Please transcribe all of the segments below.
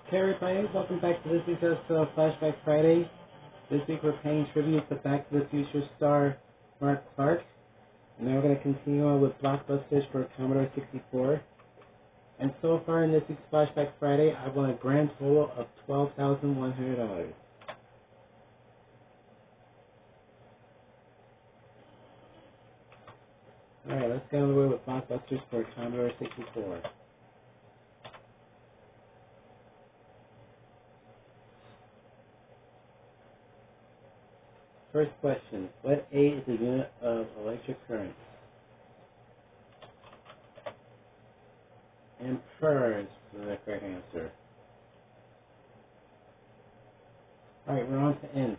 Hey everybody, welcome back to this week's episode of Flashback Friday. This week we're paying tribute to Back to the Future star Mark Clark. And now we're going to continue on with Blockbusters for Commodore 64. And so far in this week's Flashback Friday, I've won a grand total of $12,100. Alright, let's get on the way with Blockbusters for Commodore 64. First question, what A is the unit of electric current? Ampere is the correct answer. Alright, we're on to N.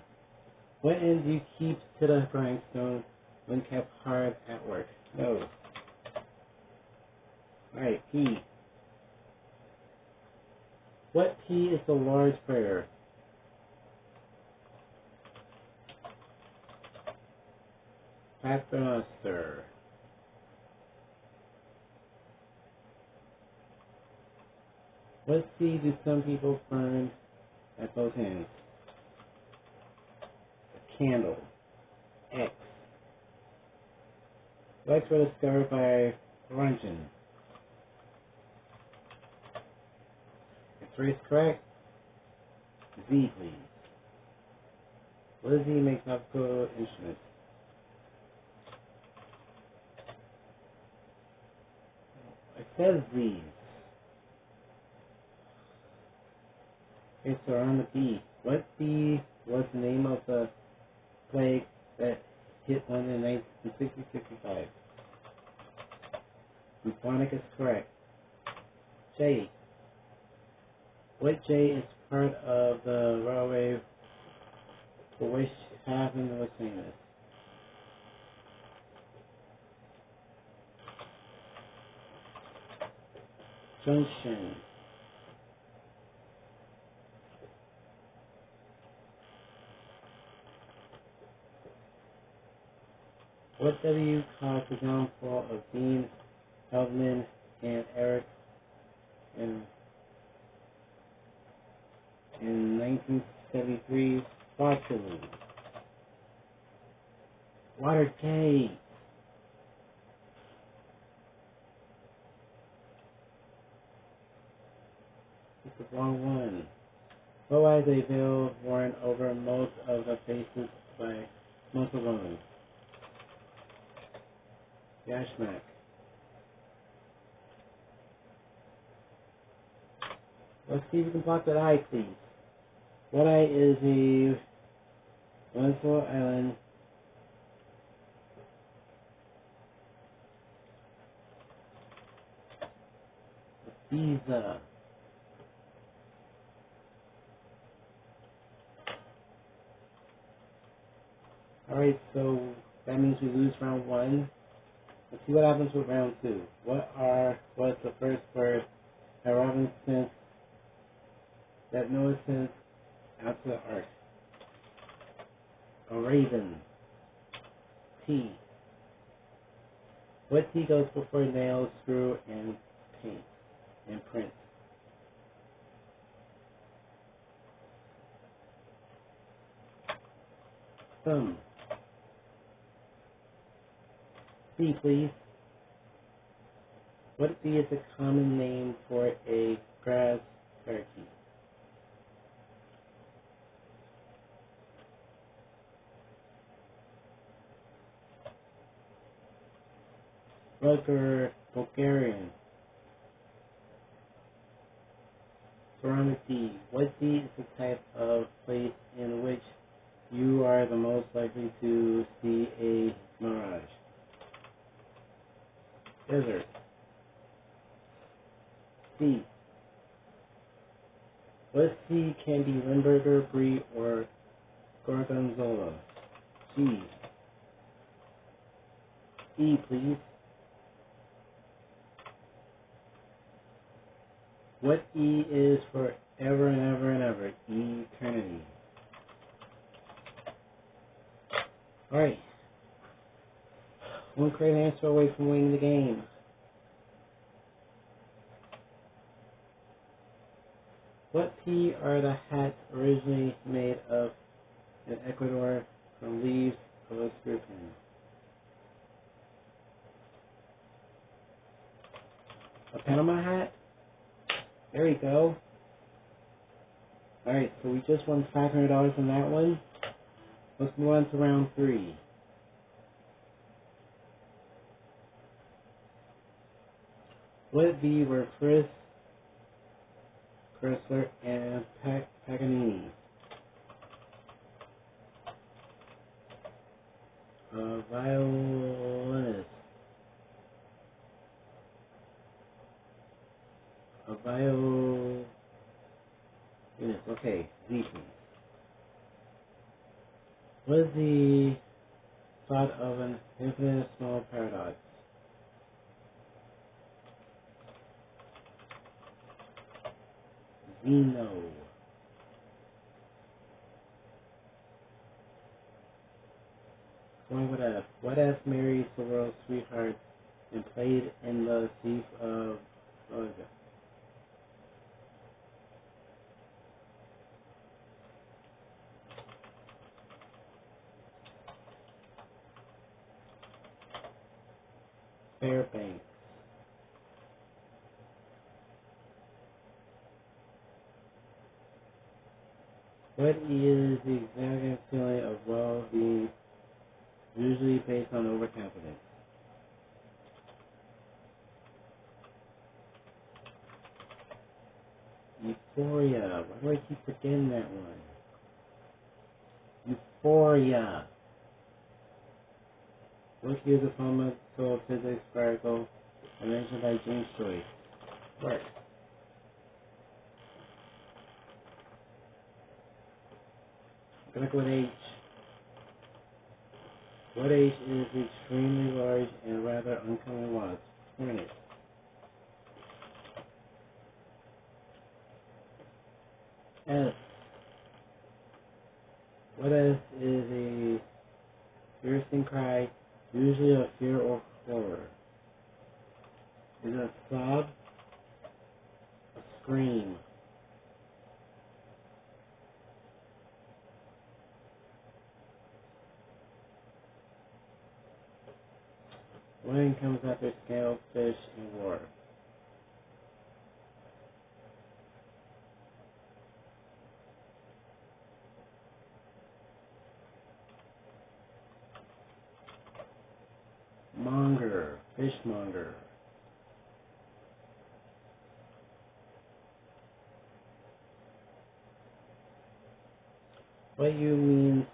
What end do you keep to the grindstone when kept hard at work? No. Alright, P. What P is the large prayer? Paternoster. What C do some people burn at both ends? A candle. X. X were discovered by Röntgen. X-ray is correct. Z, please. What does Z make musical instruments? It says Z's. Okay, so on the B. What B was the name of the plague that hit London in 1965? Bubonic is correct. J. What J is part of the railway for which Chapman was famous? Junction. What W caused the downfall of Dean Feldman and Eric in 1973 Waterloo? Watergate. It's the wrong one. What was a veil worn over most of the faces by most of women? Yashmak. Let's see if we can block that I, please. What I is a wonderful island visa. Alright, so that means we lose round one. Let's see what happens with round two. What's the first word that Robinson that Noah sent out to the ark? A raven. T. What T goes before nail, screw, and paint and print? Thumb. C, please. What B is a common name for a grass turkey? Rugger, Bulgarian. Ceramic D. What D is the type of place in which you are the most likely to see a mirage? Desert. C. What C can be Limburger, Brie, or Gorgonzola? G. E, please. What E is for ever and ever and ever? Eternity. Alright. One correct answer away from winning the game. What pea are the hats originally made of in Ecuador from leaves of a spear pin? A Panama hat? There we go. Alright, so we just won $500 on that one. Let's move on to round 3. What V were Frisk, Chrysler, and Paganini? Violinist. A violinist. Okay, Z please. What is the thought of an infinitesimal paradox? Zeno. Going with F. What F marries the world's sweetheart and played in the thief of Fairbanks? What is the exact feeling of well-being usually based on overconfidence? Euphoria. Why do I keep forgetting that one? Euphoria. What is the fundamental physics article invented by James Joyce? What? I'm gonna go with H. What H is extremely large and rather uncommon wasp? Hornet. S. What S is a piercing cry, usually of fear or horror? Is it a sob? A scream? When comes after scale, fish, and war? Monger. Fishmonger. What you means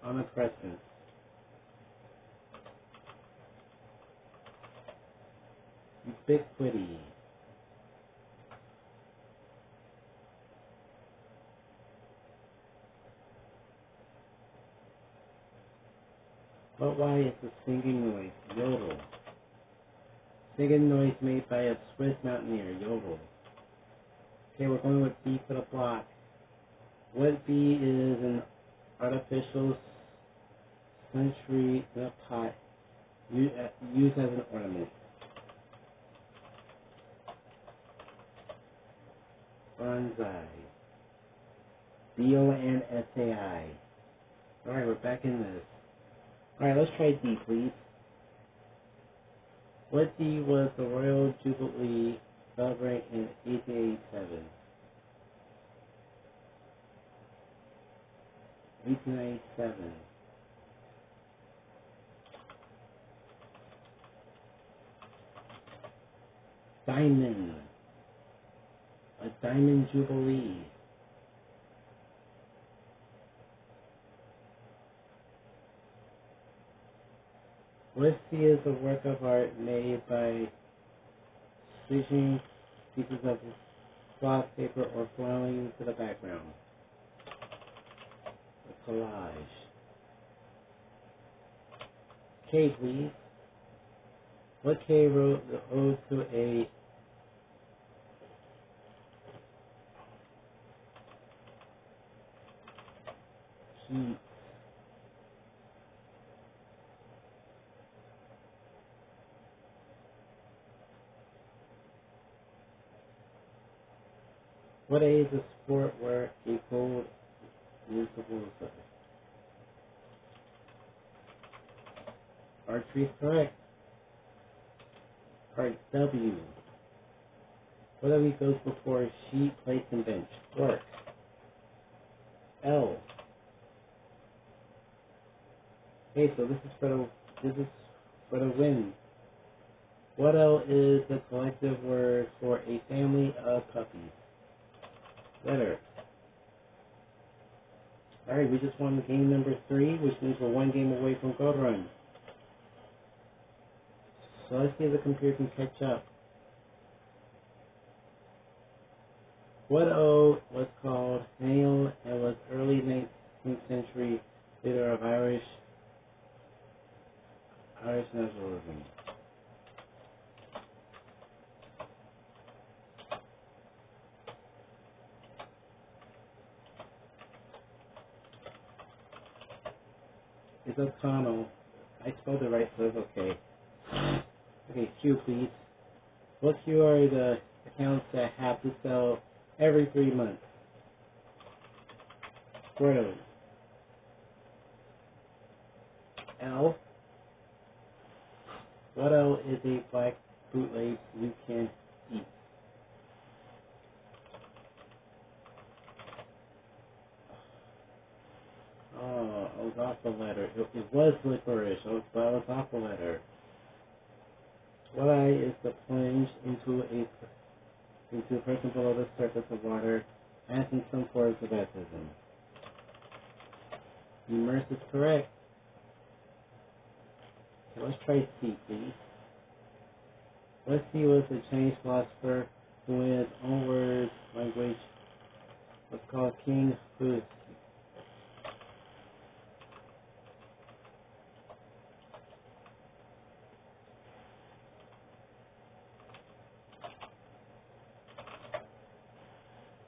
omnipresent? Ubiquity. What Y is the singing noise? Yodel. Singing noise made by a Swiss mountaineer. Yodel. Okay, we're going with B for the block. What B is an artificial century in a pot used as an ornament? Bonsai. Bonsai. Alright, we're back in this. Alright, let's try D, please. What D was the Royal Jubilee celebrated in 1887? 1897. Diamond. A diamond jubilee. What C is a work of art made by stitching pieces of cloth paper or flowing to the background? A collage. K, please. What K wrote the ode to a heat? What A is a sport where a goal is the bullseye? Archery is correct. Part W. What W goes before sheet, plate, and bench? Work. L. Okay, so this is for the win. What L is the collective word for a family of puppies? Letter. Alright, we just won game number 3, which means we're 1 game away from Gold Run. So let's see if the computer can catch up. What O was called Hale and was early 19th century leader of Irish nationalism? It's O'Connell. I spelled it right, so it's okay. Okay, Q, please. What Q are the accounts that have to sell every 3 months? Quarterly. L. What L is a black bootleg you can eat? Oh, I was off the letter. It was licorice, but I was off the letter. What I is the plunge into a person below the surface of water, as in some forms of baptism. Immerse is correct. Okay, let's try C, please. What C was the Chinese philosopher who, in his own words, language, was called King Hu?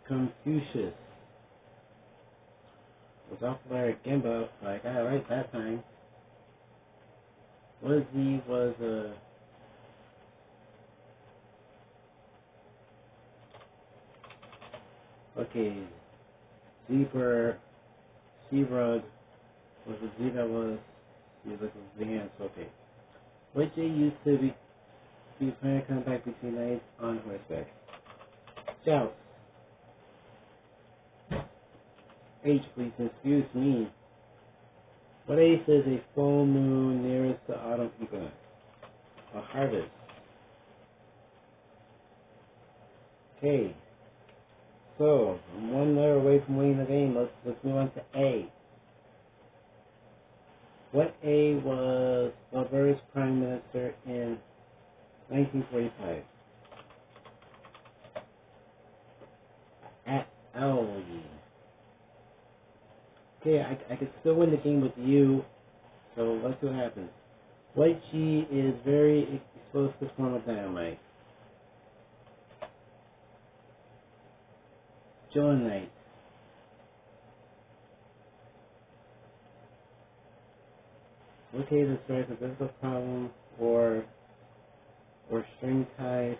Confucius. Was off the letter again, but I got it right that time. What Z was okay, zebra was a Z that was, look at the hands, okay. What J used to be playing a comeback between knights on horseback? Joust. H, please, excuse me. What ace is a full moon nearest the autumn equinox? A harvest. Okay. So, I'm 1 letter away from winning the game. Let's move on to A. What A was Alberta's Prime Minister in 1945? At L. Okay, I could still win the game with you, so let's see what happens. What G is very explosive form of dynamite? Gillenite. What K describes a physical problem or string ties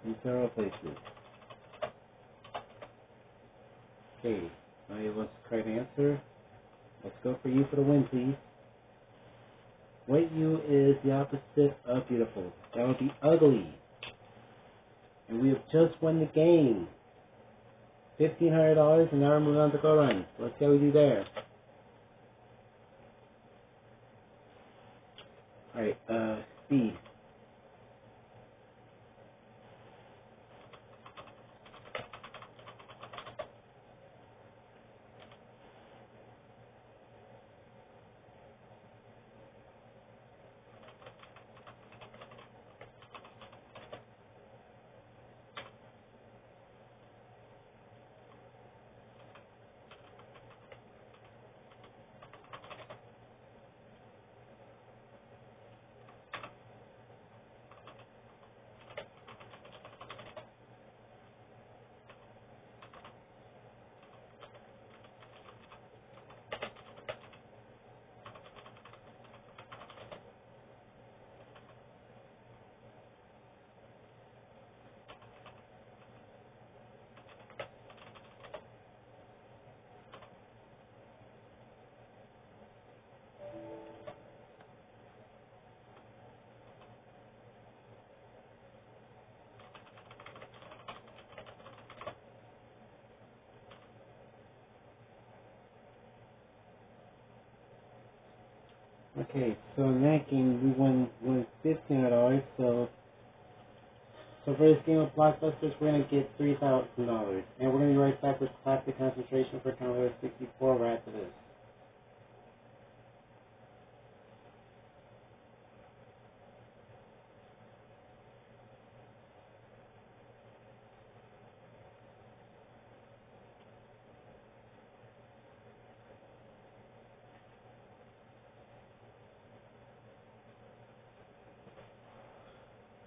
in several places? Okay, now you want the correct answer. Let's go for you for the win, please. What U is the opposite of beautiful? That would be ugly. And we have just won the game. $1,500, and now we're moving on to Go Run. Let's see how we do there. Alright, speed. Okay, so in that game we won $1,500. So for this game of Blockbusters, we're gonna get $3,000, and we're gonna be right back with Classic Concentration for Commodore 64 right after this.